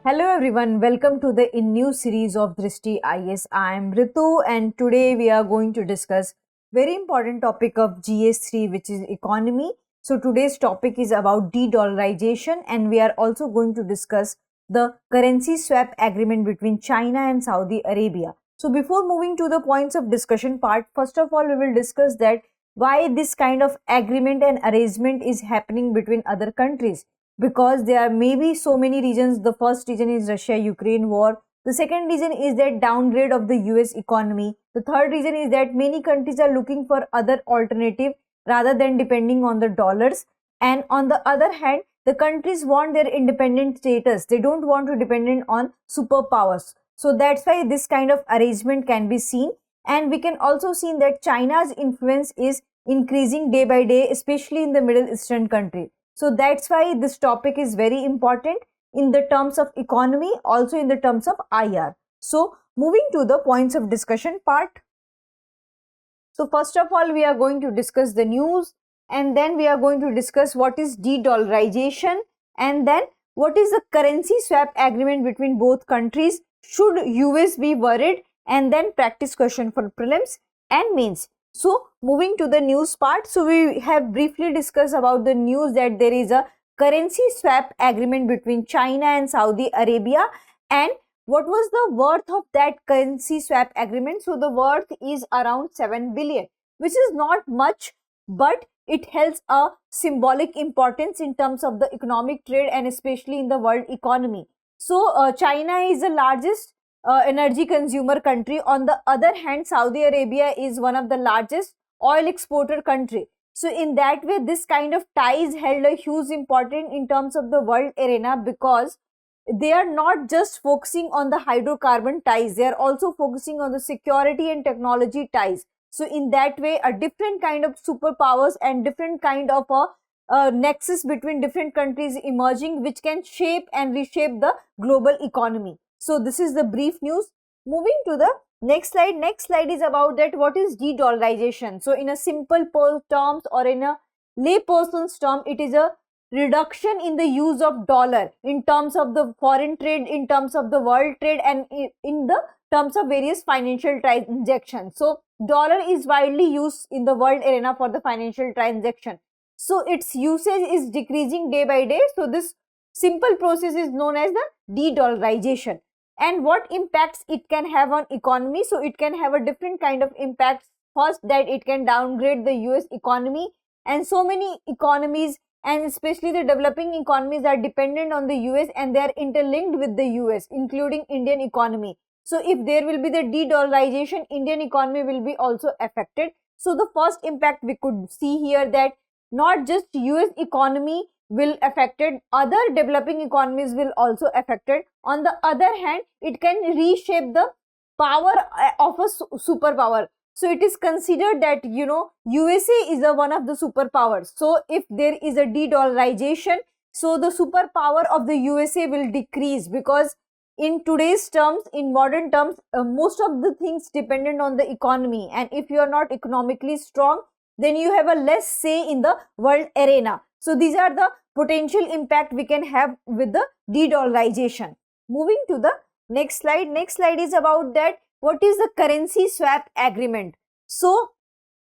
Hello everyone, welcome to the new series of Drishti IAS. I am Ritu and today we are going to discuss very important topic of GS3 which is economy. So today's topic is about de-dollarization and we are also going to discuss the currency swap agreement between China and Saudi Arabia. So before moving to the points of discussion part, first of all we will discuss that why this kind of agreement and arrangement is happening between other countries. Because there may be so many reasons. The first reason is Russia-Ukraine war. The second reason is that downgrade of the US economy. The third reason is that many countries are looking for other alternative rather than depending on the dollars. And on the other hand, the countries want their independent status. They don't want to depend on superpowers. So that's why this kind of arrangement can be seen. And we can also see that China's influence is increasing day by day, especially in the Middle Eastern country. So that's why this topic is very important in the terms of economy, also in the terms of IR. So moving to the points of discussion part. So first of all, we are going to discuss the news and then we are going to discuss what is de-dollarization and then what is the currency swap agreement between both countries. Should US be worried? And then practice question for prelims and mains. So moving to the news part, so we have briefly discussed about the news that there is a currency swap agreement between China and Saudi Arabia. And what was the worth of that currency swap agreement? So the worth is around 7 billion, which is not much, but it holds a symbolic importance in terms of the economic trade and especially in the world economy. So China is the largest energy consumer country. On the other hand, Saudi Arabia is one of the largest oil exporter country. So in that way, this kind of ties held a huge importance in terms of the world arena because they are not just focusing on the hydrocarbon ties, they are also focusing on the security and technology ties. So in that way, a different kind of superpowers and different kind of a nexus between different countries emerging, which can shape and reshape the global economy. So this is the brief news. Moving to the next slide. Next slide is about that what is de-dollarization. So in a simple terms or in a lay person's term, it is a reduction in the use of dollar in terms of the foreign trade, in terms of the world trade and in the terms of various financial transactions. So dollar is widely used in the world arena for the financial transaction. So its usage is decreasing day by day. So this simple process is known as the de-dollarization. And what impacts it can have on economy? So it can have a different kind of impacts. First, that it can downgrade the US economy, and so many economies and especially the developing economies are dependent on the US and they are interlinked with the US, including Indian economy. So if there will be the de-dollarization, Indian economy will be also affected. So the first impact we could see here that not just US economy will affected, other developing economies will also affected. On the other hand, it can reshape the power of a superpower. So it is considered that USA is one of the superpowers. So if there is a de-dollarization, so the superpower of the USA will decrease because in today's terms, in modern terms, most of the things dependent on the economy, and if you are not economically strong, then you have a less say in the world arena. So these are the potential impact we can have with the de-dollarization. Moving to the next slide. Next slide is about that what is the currency swap agreement. So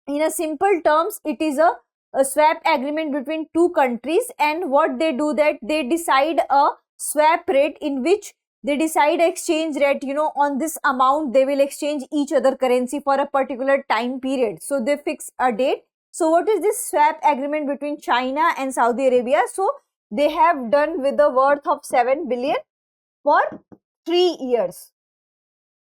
in a simple terms, it is a swap agreement between two countries, and what they do that they decide a swap rate in which they decide exchange rate, on this amount they will exchange each other currency for a particular time period. So they fix a date. So what is this swap agreement between China and Saudi Arabia? So they have done with a worth of 7 billion for 3 years.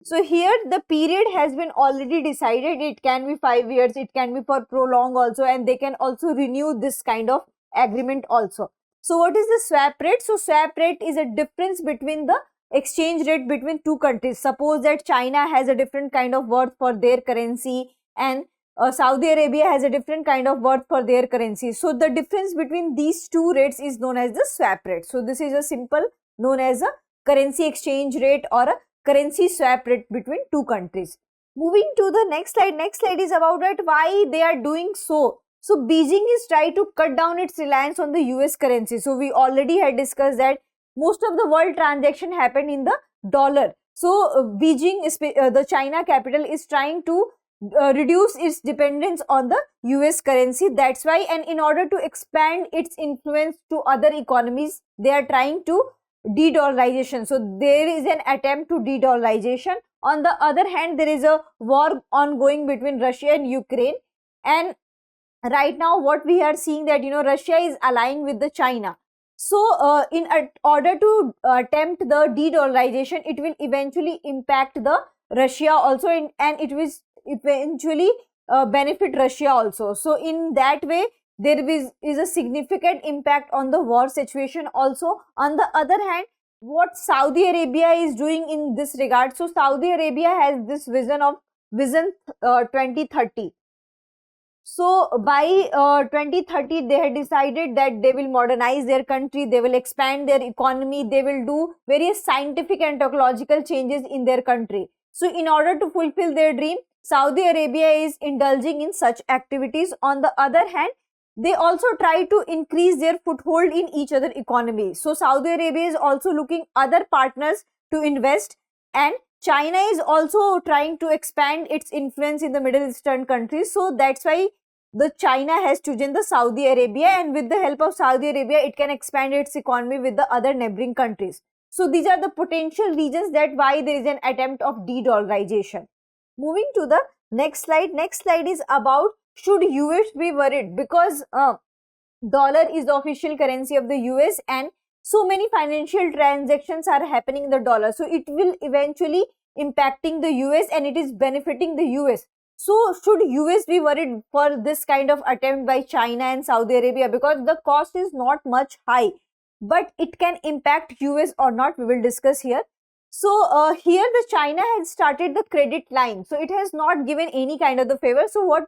So here the period has been already decided. It can be 5 years, it can be for prolong also, and they can also renew this kind of agreement also. So what is the swap rate? So swap rate is a difference between the exchange rate between two countries. Suppose that China has a different kind of worth for their currency and Saudi Arabia has a different kind of worth for their currency. So the difference between these two rates is known as the swap rate. So this is a simple known as a currency exchange rate or a currency swap rate between two countries. Moving to the next slide. Next slide is about that why they are doing so. So Beijing is trying to cut down its reliance on the US currency. So we already had discussed that most of the world transaction happened in the dollar. So Beijing, the China capital, is trying to reduce its dependence on the US currency. That's why, and in order to expand its influence to other economies, they are trying to de-dollarization. So there is an attempt to de-dollarization. On the other hand, there is a war ongoing between Russia and Ukraine, and right now what we are seeing that Russia is allying with the China. So in order to attempt the de-dollarization, it will eventually impact the Russia also, and it will eventually benefit Russia also. So in that way, there is a significant impact on the war situation also. On the other hand, what Saudi Arabia is doing in this regard, so Saudi Arabia has this vision 2030. So by 2030, they had decided that they will modernize their country, they will expand their economy, they will do various scientific and technological changes in their country. So in order to fulfill their dream, Saudi Arabia is indulging in such activities. On the other hand, they also try to increase their foothold in each other economy. So Saudi Arabia is also looking other partners to invest, and China is also trying to expand its influence in the Middle Eastern countries. So that's why the China has chosen the Saudi Arabia, and with the help of Saudi Arabia, it can expand its economy with the other neighboring countries. So these are the potential reasons that why there is an attempt of de-dollarization. Moving to the next slide. Next slide is about, should US be worried, because dollar is the official currency of the US, and so many financial transactions are happening in the dollar. So it will eventually impacting the US, and it is benefiting the US. So should US be worried for this kind of attempt by China and Saudi Arabia, because the cost is not much high, but it can impact US or not, we will discuss here. So here the China has started the credit line. So it has not given any kind of the favor. So what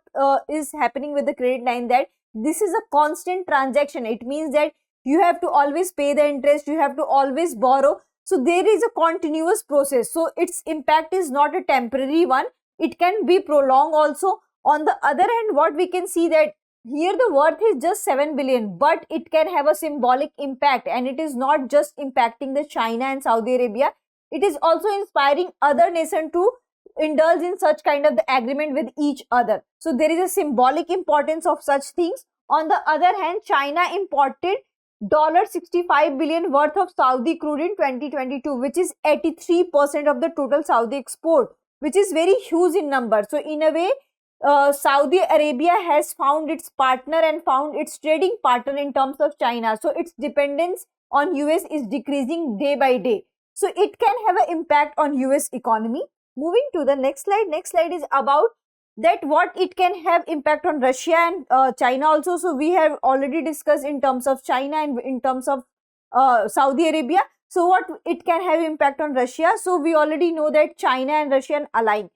is happening with the credit line, that this is a constant transaction. It means that you have to always pay the interest, you have to always borrow. So there is a continuous process. So its impact is not a temporary one. It can be prolonged also. On the other hand, what we can see that here the worth is just 7 billion, but it can have a symbolic impact, and it is not just impacting the China and Saudi Arabia. It is also inspiring other nations to indulge in such kind of the agreement with each other. So there is a symbolic importance of such things. On the other hand, China imported $65 billion worth of Saudi crude in 2022, which is 83% of the total Saudi export, which is very huge in number. So in a way, Saudi Arabia has found its partner and found its trading partner in terms of China. So its dependence on US is decreasing day by day. So it can have an impact on US economy. Moving to the next slide. Next slide is about that what it can have impact on Russia and China also. So we have already discussed in terms of China and in terms of Saudi Arabia. So what it can have impact on Russia. So we already know that China and Russia are aligned,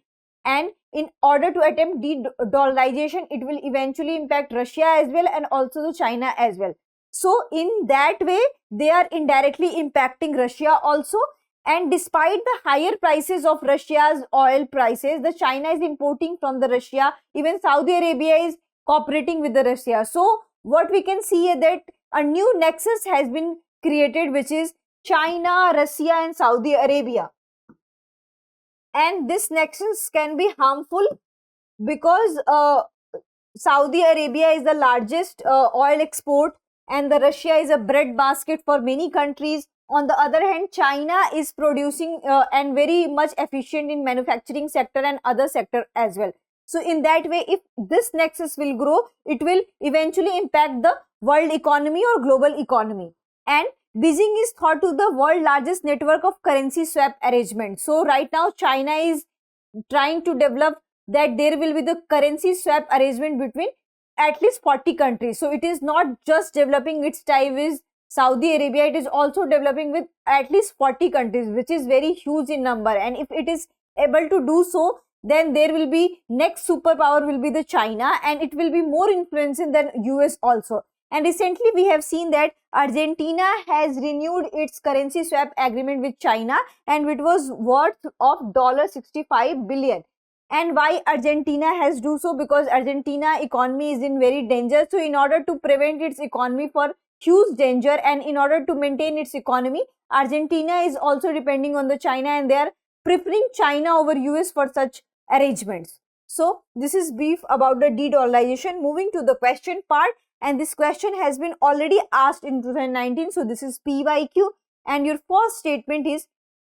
and in order to attempt de-dollarization, it will eventually impact Russia as well and also the China as well. So in that way, they are indirectly impacting Russia also. And despite the higher prices of Russia's oil prices, the China is importing from the Russia. Even Saudi Arabia is cooperating with the Russia. So what we can see is that a new nexus has been created, which is China, Russia and Saudi Arabia. And this nexus can be harmful because Saudi Arabia is the largest oil export, and the Russia is a breadbasket for many countries. On the other hand, China is producing and very much efficient in manufacturing sector and other sector as well. So in that way, if this nexus will grow, it will eventually impact the world economy or global economy. And Beijing is thought to the world largest network of currency swap arrangement. So right now, China is trying to develop that there will be the currency swap arrangement between at least 40 countries. So it is not just developing its tie with Saudi Arabia, it is also developing with at least 40 countries, which is very huge in number. And if it is able to do so, then there will be next superpower will be the China, and it will be more influential than US also. And recently we have seen that Argentina has renewed its currency swap agreement with China, and it was worth of $65 billion. And why Argentina has do so? Because Argentina economy is in very danger. So in order to prevent its economy for huge danger, and in order to maintain its economy, Argentina is also depending on the China, and they are preferring China over US for such arrangements. So this is brief about the de-dollarization. Moving to the question part, and this question has been already asked in 2019. So this is PYQ, and your first statement is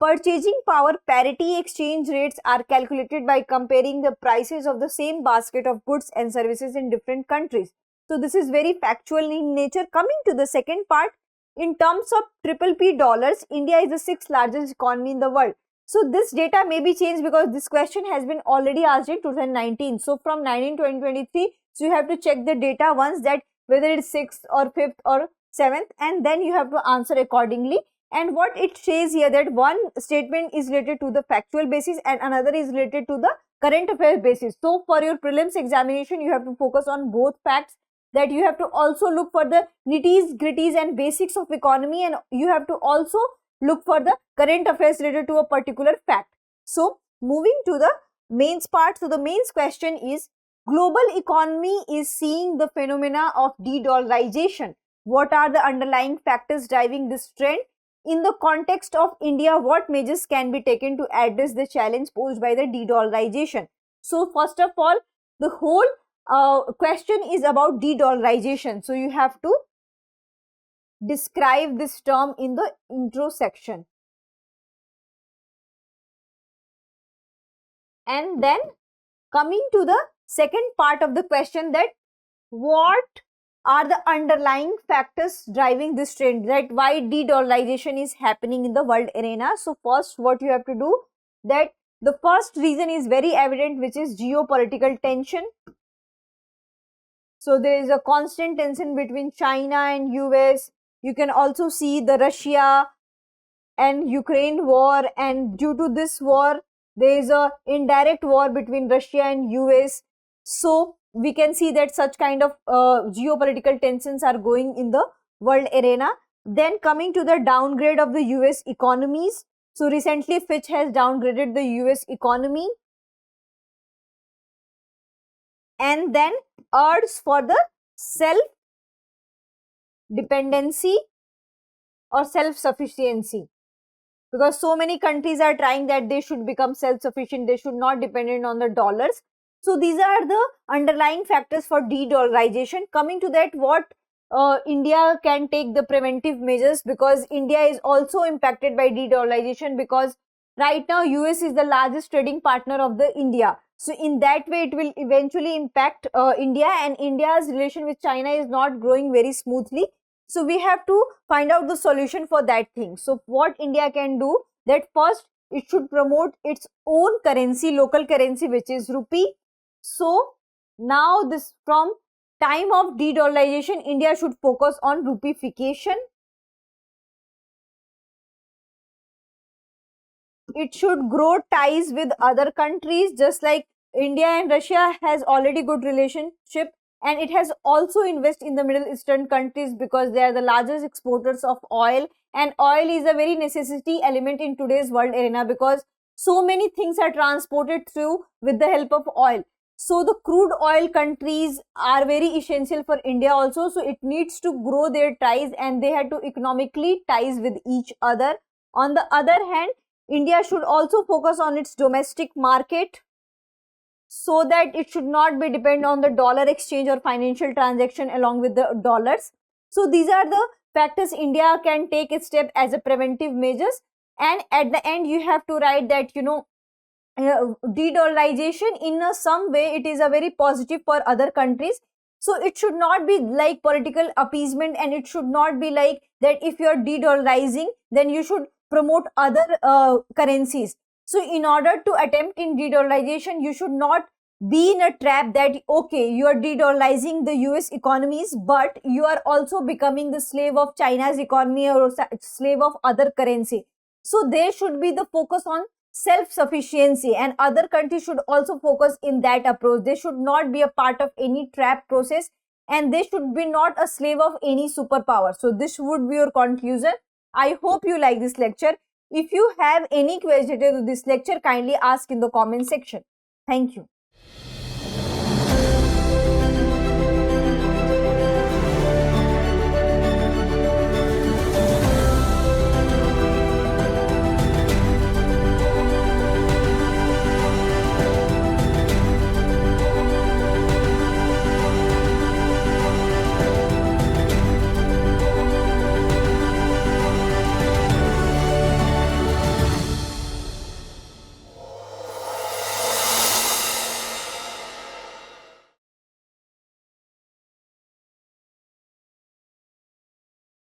purchasing power parity exchange rates are calculated by comparing the prices of the same basket of goods and services in different countries. So this is very factual in nature. Coming to the second part, in terms of PPP dollars, India is the 6th largest economy in the world. So this data may be changed because this question has been already asked in 2019. So from 2023, so you have to check the data once, that whether it's 6th or 5th or 7th, and then you have to answer accordingly. And what it says here, that one statement is related to the factual basis and another is related to the current affairs basis. So for your prelims examination, you have to focus on both facts, that you have to also look for the nitties, gritties and basics of economy, and you have to also look for the current affairs related to a particular fact. So moving to the mains part. So the mains question is, global economy is seeing the phenomena of de-dollarization. What are the underlying factors driving this trend? In the context of India, what measures can be taken to address the challenge posed by the de-dollarization? So first of all, the whole question is about de-dollarization. So you have to describe this term in the intro section. And then coming to the second part of the question, that what are the underlying factors driving this trend, that why de-dollarization is happening in the world arena. So first what you have to do, that the first reason is very evident, which is geopolitical tension. So there is a constant tension between China and US. You can also see the Russia and Ukraine war, and due to this war, there is a indirect war between Russia and US. So we can see that such kind of geopolitical tensions are going in the world arena. Then coming to the downgrade of the US economies. So recently Fitch has downgraded the US economy. And then urge for the self-dependency or self-sufficiency, because so many countries are trying that they should become self-sufficient, they should not dependent on the dollars. So these are the underlying factors for de-dollarization. Coming to that, what India can take the preventive measures, because India is also impacted by de-dollarization, because right now US is the largest trading partner of the India. So in that way, it will eventually impact India, and India's relation with China is not growing very smoothly. So we have to find out the solution for that thing. So what India can do, that first it should promote its own currency, local currency, which is rupee. So now this, from time of de-dollarization, India should focus on rupeeification. It should grow ties with other countries, just like India and Russia has already good relationship, and it has also invested in the Middle Eastern countries because they are the largest exporters of oil, and oil is a very necessity element in today's world arena, because so many things are transported through with the help of oil. So the crude oil countries are very essential for India also. So it needs to grow their ties, and they have to economically ties with each other. On the other hand, India should also focus on its domestic market, so that it should not be dependent on the dollar exchange or financial transaction along with the dollars. So these are the factors India can take a step as a preventive measures. And at the end, you have to write that, de-dollarization in some way it is a very positive for other countries. So it should not be like political appeasement, and it should not be like that if you are de-dollarizing, then you should promote other currencies. So in order to attempt in de-dollarization, you should not be in a trap that, okay, you are de-dollarizing the US economies, but you are also becoming the slave of China's economy or slave of other currency. So there should be the focus on self-sufficiency, and other countries should also focus in that approach. They should not be a part of any trap process, and they should be not a slave of any superpower. So this would be your conclusion. I hope you like this lecture. If you have any question to this lecture, kindly ask in the comment section. Thank you.